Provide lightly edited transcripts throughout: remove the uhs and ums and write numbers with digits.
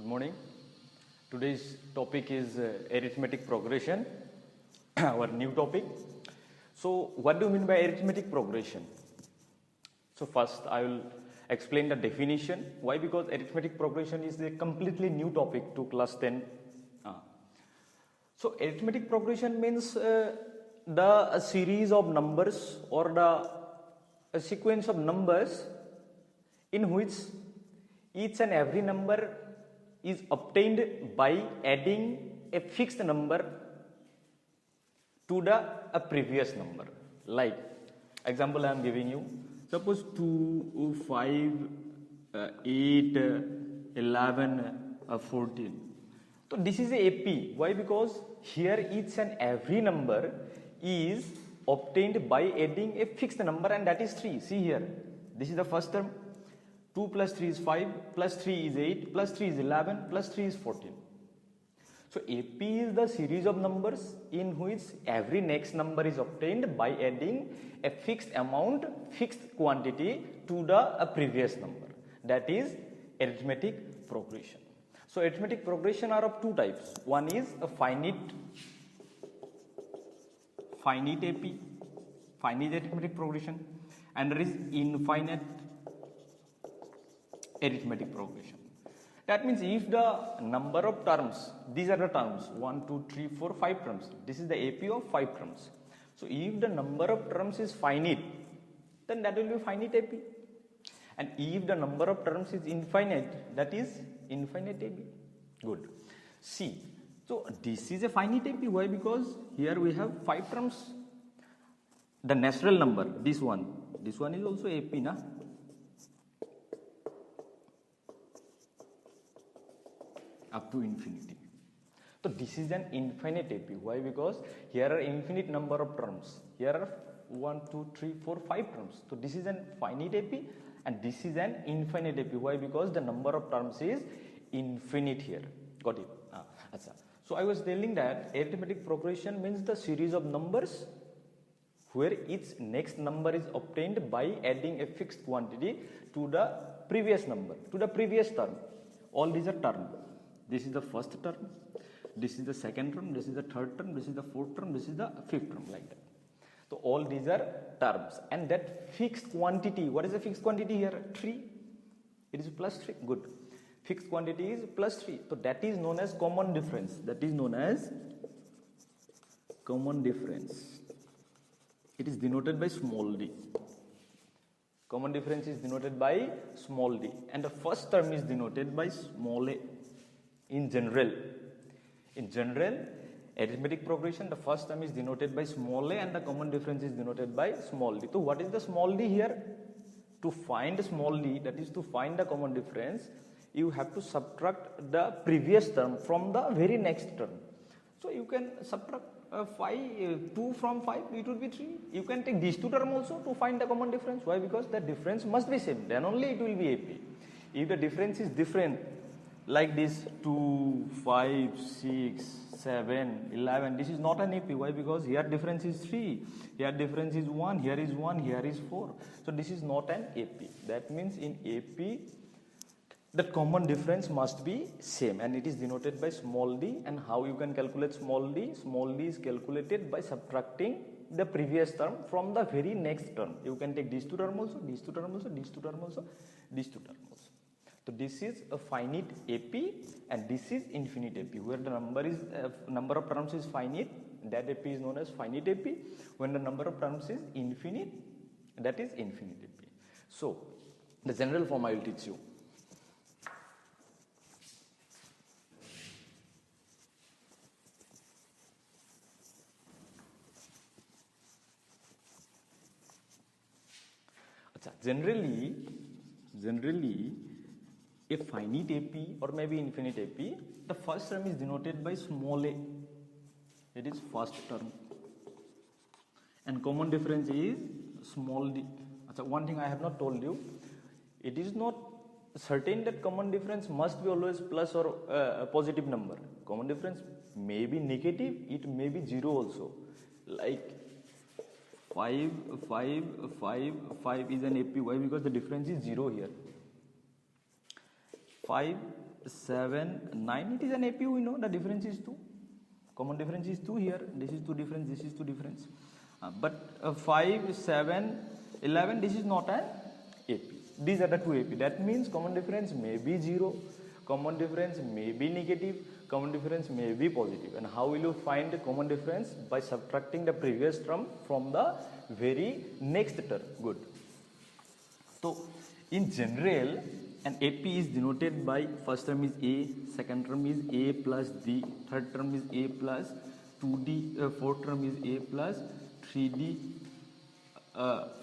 Good morning. Today's topic is arithmetic progression, our new topic. So, what do you mean by arithmetic progression? So, first I will explain the definition. Why? Because arithmetic progression is a completely new topic to class 10. So, arithmetic progression means a series of numbers or a sequence of numbers in which each and every number is obtained by adding a fixed number to a previous number. Like example I am giving you, suppose 2, 5, 8, 11, 14. So this is a AP. Why? Because here each and every number is obtained by adding a fixed number, and that is 3. See here, this is the first term. 2 plus 3 is 5, plus 3 is 8, plus 3 is 11, plus 3 is 14. So AP is the series of numbers in which every next number is obtained by adding a fixed amount, fixed quantity to the previous number. That is arithmetic progression. So arithmetic progression are of two types. One is a finite AP, finite arithmetic progression, and there is infinite arithmetic progression. That means if the number of terms, these are the terms 1, 2, 3, 4, 5 terms. This is the AP of 5 terms. So if the number of terms is finite, then that will be finite AP. And if the number of terms is infinite, that is infinite AP. Good. See, so this is a finite AP. Why? Because here we have 5 terms. The natural number, this one is also AP, na? Up to infinity. So this is an infinite AP. Why? Because here are infinite number of terms. Here are 1, 2, 3, 4, 5 terms. So this is an finite AP and this is an infinite AP. Why? Because the number of terms is infinite here. Got it? So I was telling that arithmetic progression means the series of numbers where each next number is obtained by adding a fixed quantity to the previous number, to the previous term. All these are terms. This is the first term, this is the second term, this is the third term, this is the fourth term, this is the fifth term, like that. So all these are terms, and that fixed quantity, what is the fixed quantity here? 3. It is plus 3. Good. Fixed quantity is plus 3. So that is known as common difference. That is known as common difference. It is denoted by small d. Common difference is denoted by small d, and the first term is denoted by small a. In general, arithmetic progression, the first term is denoted by small a and the common difference is denoted by small d. So what is the small d here? To find small d, that is to find the common difference, you have to subtract the previous term from the very next term. So you can subtract 2 from 5, it would be 3. You can take these two terms also to find the common difference. Why? Because the difference must be same, then only it will be AP. If the difference is different, like this 2, 5, 6, 7, 11, this is not an AP. Why? Because here difference is 3, here difference is 1, here is 1, here is 4. So this is not an AP. That means in AP, the common difference must be same and it is denoted by small d. And how you can calculate small d? Small d is calculated by subtracting the previous term from the very next term. You can take these two terms also, these two terms also, these two terms also, these two terms also. So this is a finite AP and this is infinite AP. Where the number of terms is finite, that AP is known as finite AP. When the number of terms is infinite, that is infinite AP. So the general form I will teach you. Generally, a finite AP or maybe infinite AP, the first term is denoted by small a. It is first term. And common difference is small d. One thing I have not told you, it is not certain that common difference must be always plus or a positive number. Common difference may be negative, it may be 0 also. Like 5 is an AP. Why? Because the difference is 0 here. 5 7, 9. It is an AP, we know the difference is 2. Common difference is 2 here. This is 2 difference, this is 2 difference. But 5, 7, 11, this is not an AP. These are the 2 AP. That means common difference may be 0, common difference may be negative, common difference may be positive. And how will you find the common difference? By subtracting the previous term from the very next term. Good. So in general, an AP is denoted by first term is A, second term is A plus D, third term is A plus 2D, fourth term is A plus 3D,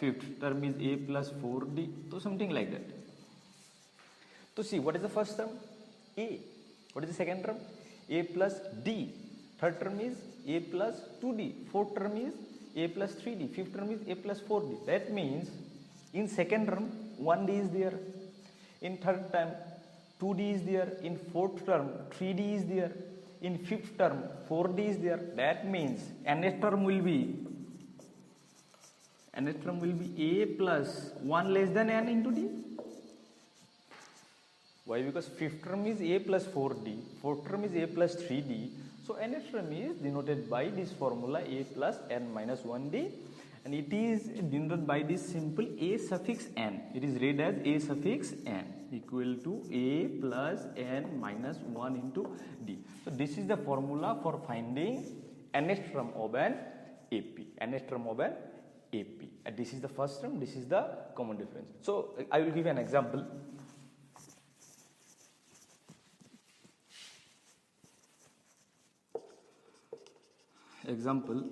fifth term is A plus 4D, so something like that. So see, what is the first term? A. What is the second term? A plus D. Third term is A plus 2D. Fourth term is A plus 3D. Fifth term is A plus 4D. That means in second term 1D is there. In third term 2D is there. In fourth term 3D is there. In fifth term 4D is there. That means nth term will be A plus 1 less than n into D. Why? Because fifth term is A plus 4D, fourth term is A plus 3D. So nth term is denoted by this formula A plus n minus 1D, and it is denoted by this simple A suffix n. It is read as A suffix n equal to A plus n minus 1 into D. So this is the formula for finding nth term of an AP. Nth term of an AP. And this is the first term, this is the common difference. So I will give you an example. Example,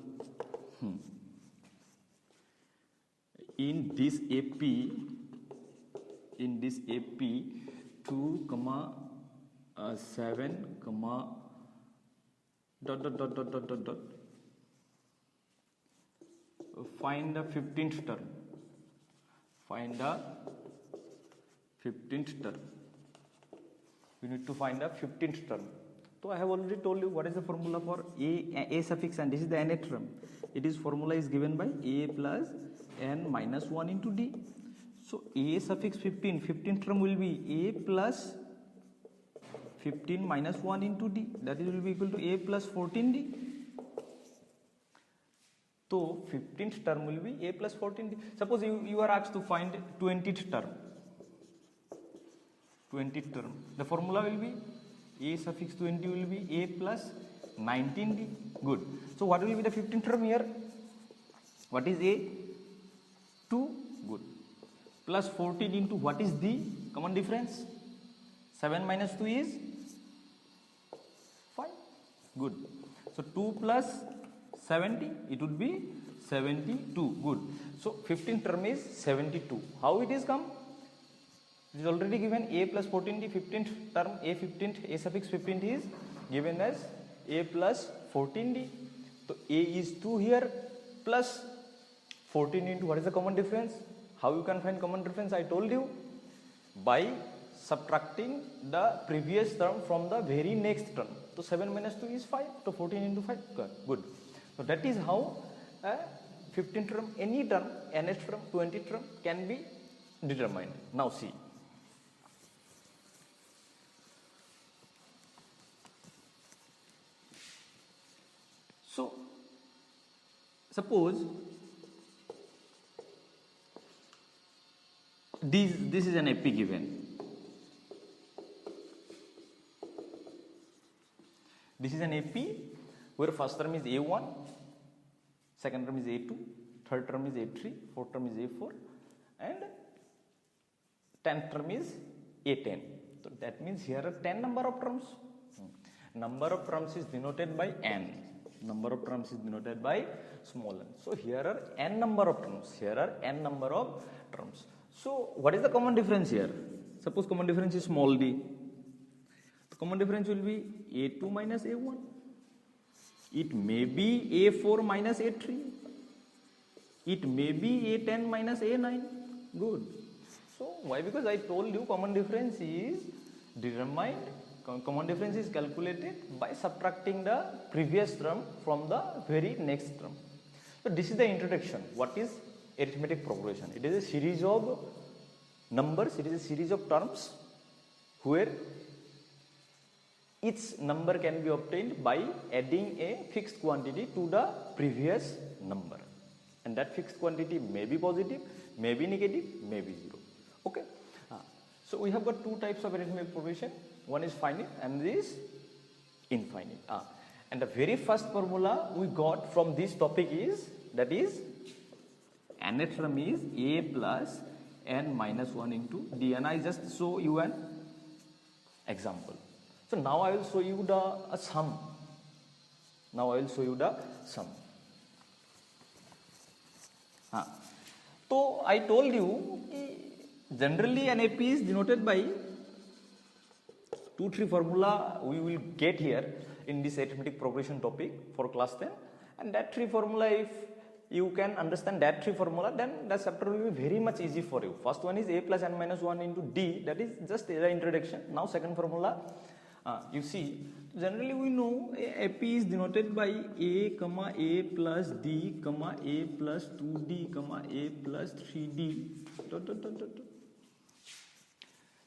in this AP 2, 7, dot, find the 15th term. Find the 15th term. We need to find the 15th term. So I have already told you what is the formula for A suffix n. This is the nth term. It is formula is given by A plus n minus 1 into D. So A suffix 15, 15th term will be A plus 15 minus 1 into D. That will be equal to A plus 14D. So 15th term will be A plus 14D. Suppose you are asked to find 20th term. 20th term. The formula will be A suffix 20 will be A plus 19D. Good. So what will be the 15th term here? What is A? 2. Good. Plus 14 into what is D? Common difference? 7 minus 2 is 5. Good. So 2 plus 70, it would be 72. Good. So 15th term is 72. How it is come? It is already given A plus 14D. 15th term A suffix 15 is given as A plus 14D. So A is 2 here plus 14 into what is the common difference? How you can find common difference? I told you by subtracting the previous term from the very next term. So 7 minus 2 is 5. So 14 into 5. Good. So that is how a 15th term, any term, nth term, 20th term can be determined. Now see. So suppose this is an AP given. This is an AP where first term is A1, second term is A2, third term is A3, fourth term is A4, and 10th term is A10. So that means here are 10 number of terms. Number of terms is denoted by n. Number of terms is denoted by small n. So here are n number of terms. Here are n number of terms. So what is the common difference here? Suppose common difference is small d. The common difference will be A2 minus A1. It may be A4 minus A3. It may be A10 minus A9. Good. So why? Because I told you common difference is determined. Common difference is calculated by subtracting the previous term from the very next term. So this is the introduction. What is arithmetic progression? It is a series of numbers. It is a series of terms where each number can be obtained by adding a fixed quantity to the previous number, and that fixed quantity may be positive, may be negative, may be zero. Okay. So we have got two types of arithmetic progression. One is finite and this infinite. And the very first formula we got from this topic is, that is, nth term is a plus n minus 1 into d, and I just show you an example. So now I will show you the sum. Now I will show you the sum. So I told you generally an AP is denoted by 2-3 formula we will get here in this arithmetic progression topic for class 10, and that 3 formula, if you can understand that 3 formula, then the chapter will be very much easy for you. First one is a plus n minus 1 into d, that is just the introduction. Now second formula, you see, generally we know AP is denoted by a comma a plus d comma a plus 2d comma a plus 3d.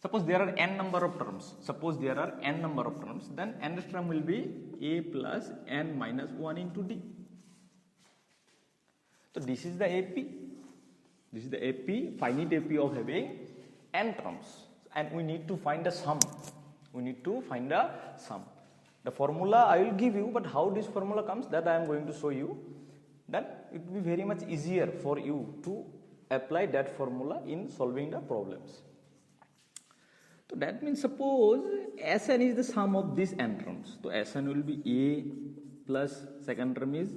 Suppose there are n number of terms. Then nth term will be a plus n minus 1 into d. So this is the AP. This is the AP, finite AP of having n terms, and we need to find the sum. The formula I will give you, but how this formula comes, that I am going to show you. Then it will be very much easier for you to apply that formula in solving the problems. So that means, suppose Sn is the sum of these n terms. So Sn will be a plus, second term is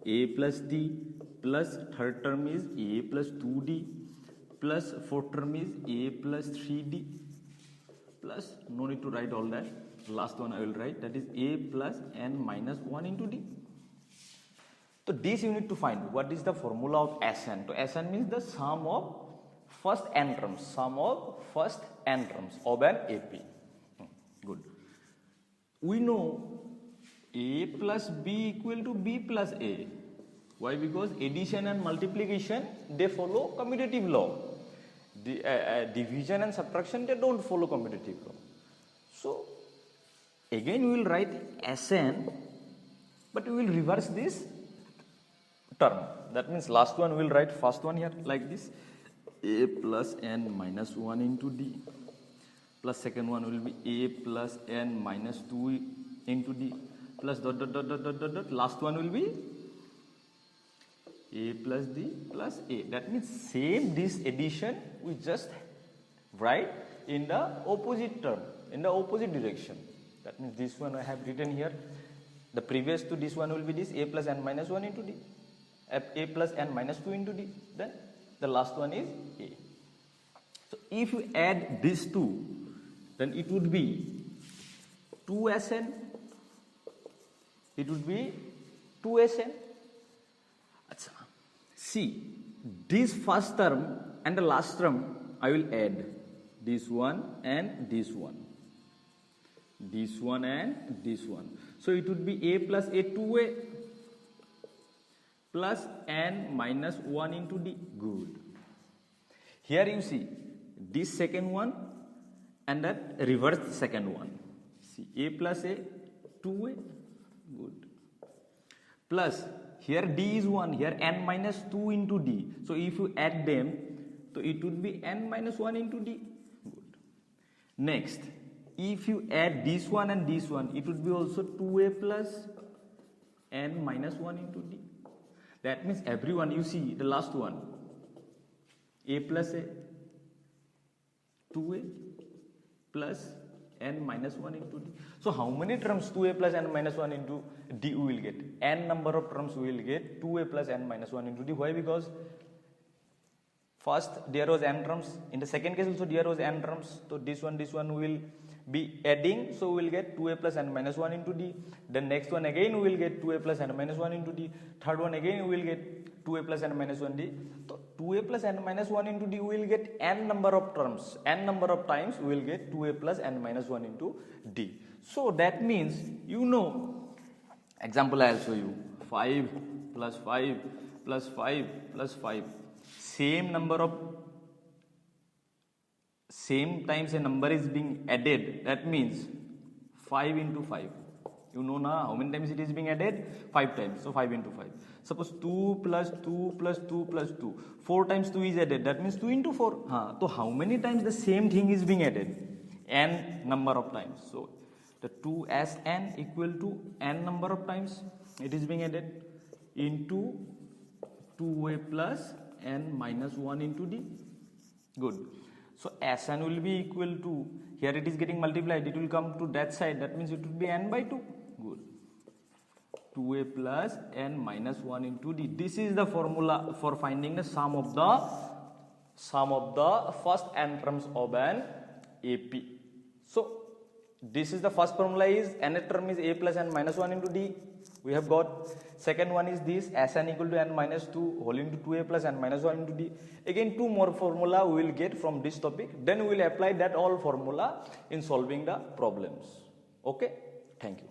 a plus d, plus third term is a plus 2d, plus fourth term is a plus 3d, plus, no need to write all that, last one I will write, that is a plus n minus 1 into d. So this you need to find. What is the formula of Sn? So Sn means the sum of first n terms, of an AP. Good. We know a plus b equal to b plus a. Why? Because addition and multiplication, they follow commutative law. Division and subtraction, they don't follow commutative law. So again we will write Sn, but we will reverse this term. That means last one we will write first one here like this, a plus n minus 1 into d, plus second one will be a plus n minus 2 into d, plus dot dot dot dot dot dot dot, last one will be a plus d plus a. That means same this addition we just write in the opposite term, in the opposite direction. That means this one I have written here. The previous to this one will be this a plus n minus 1 into d, a plus n minus 2 into d. Then the last one is a. So if you add these two, then it would be 2Sn. It would be 2Sn. See, this first term and the last term I will add this one and this one, this one and this one. So it would be a plus a 2a plus n minus 1 into d. Good. Here you see this second one and that reverse second one. See, a plus a 2a. Good. Plus here d is 1, here n minus 2 into d. So if you add them, so it would be n minus 1 into d. Good. Next, if you add this one and this one, it would be also 2a plus n minus 1 into d. That means everyone, you see the last one, a plus a, 2a plus n minus 1 into d. So how many terms 2a plus n minus 1 into d we will get? N number of terms we will get 2a plus n minus 1 into d. Why? Because first there was n terms, in the second case also there was n terms. So this one will be adding, so we will get 2a plus n minus 1 into d. Then next one again we will get 2a plus n minus 1 into d. Third one again we will get 2a plus n minus 1 d. So 2a plus n minus 1 into d we will get n number of terms. N number of times we will get 2a plus n minus 1 into d. So that means, you know, example I will show you, 5 plus 5 plus 5 plus 5. Same times a number is being added. That means 5 into 5. You know now how many times it is being added? 5 times. So 5 into 5. Suppose 2 plus 2 plus 2 plus 2. 4 times 2 is added. That means 2 into 4. So how many times the same thing is being added? N number of times. So the 2Sn equal to n number of times it is being added into 2a plus n minus 1 into d. Good. So Sn will be equal to, here it is getting multiplied, it will come to that side, that means it will be n by 2. Good. 2a plus n minus 1 into d. This is the formula for finding the sum of the first n terms of an AP. So this is the first formula is nth term is a plus n minus 1 into d. We have got. Second one is this Sn equal to n minus 2 whole into 2a plus n minus 1 into d. Again 2 more formula we will get from this topic. Then we will apply that all formula in solving the problems. Okay. Thank you.